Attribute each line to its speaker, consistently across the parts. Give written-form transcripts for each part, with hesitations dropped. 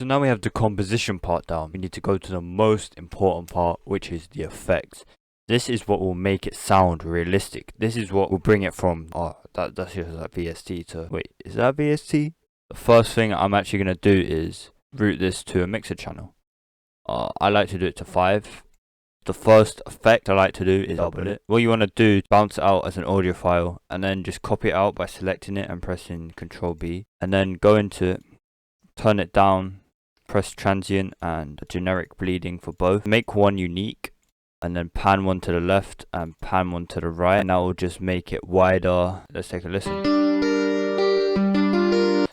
Speaker 1: So now we have the composition part down. We need to go to the most important part, which is the effects. This is what will make it sound realistic. This is what will bring it from, that's just like VST to, wait, is that VST? The first thing I'm actually going to do is route this to a mixer channel. I like to do it to 5. The first effect I like to do is double it. What you want to do, bounce it out as an audio file and then just copy it out by selecting it and pressing Ctrl B. And then go into it, turn it down, press transient and generic bleeding for both. Make one unique and then pan one to the left and pan one to the right. And that will just make it wider. Let's take a listen.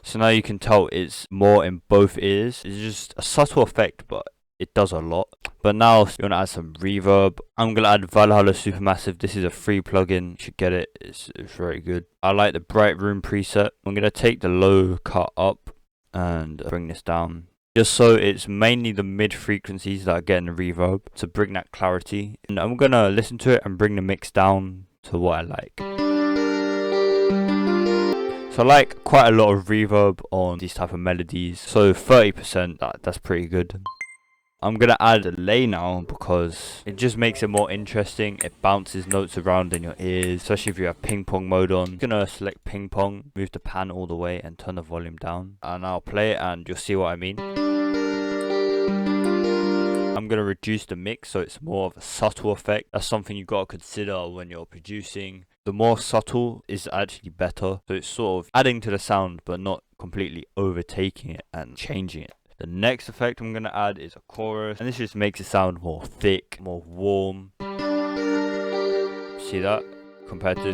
Speaker 1: So now you can tell it's more in both ears. It's just a subtle effect, but it does a lot. But now you want to add some reverb. I'm going to add Valhalla Supermassive. This is a free plugin. You should get it. It's very good. I like the Bright Room preset. I'm going to take the low cut up and bring this down. Just so it's mainly the mid frequencies that are getting the reverb to bring that clarity. And I'm going to listen to it and bring the mix down to what I like. So I like quite a lot of reverb on these type of melodies. So 30%, that's pretty good. I'm going to add a delay now because it just makes it more interesting. It bounces notes around in your ears, especially if you have ping pong mode on. I'm going to select ping pong, move the pan all the way and turn the volume down. And I'll play it and you'll see what I mean. I'm going to reduce the mix so it's more of a subtle effect. That's something you've got to consider when you're producing. The more subtle is actually better. So it's sort of adding to the sound but not completely overtaking it and changing it. The next effect I'm going to add is a chorus, and this just makes it sound more thick, more warm. See that? Compared to...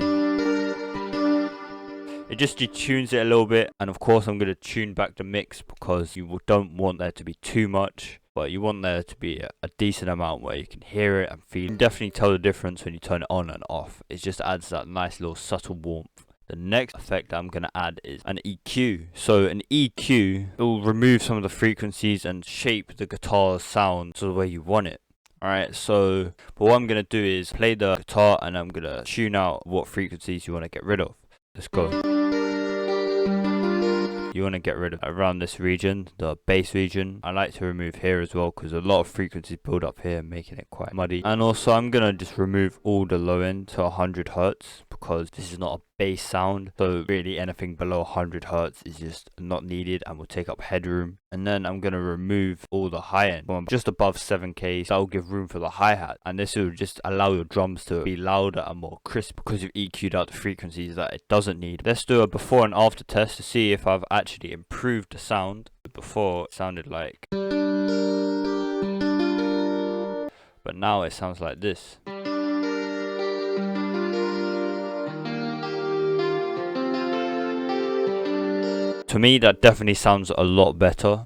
Speaker 1: It just detunes it a little bit, and of course I'm going to tune back the mix because you don't want there to be too much, but you want there to be a decent amount where you can hear it and feel it. You can definitely tell the difference when you turn it on and off. It just adds that nice little subtle warmth. The next effect I'm going to add is an EQ. So an EQ will remove some of the frequencies and shape the guitar's sound to the way you want it. Alright, so but what I'm going to do is play the guitar and I'm going to tune out what frequencies you want to get rid of. Let's go. You want to get rid of around this region, the bass region. I like to remove here as well because a lot of frequencies build up here, making it quite muddy. And also I'm going to just remove all the low end to 100 Hertz because this is not a bass sound. So really anything below 100 Hertz is just not needed and will take up headroom. And then I'm going to remove all the high end from just above 7K. So that will give room for the hi-hat. And this will just allow your drums to be louder and more crisp because you've EQ'd out the frequencies that it doesn't need. Let's do a before and after test to see if I've actually improved the sound. Before it sounded like, but now it sounds like this. To me that definitely sounds a lot better.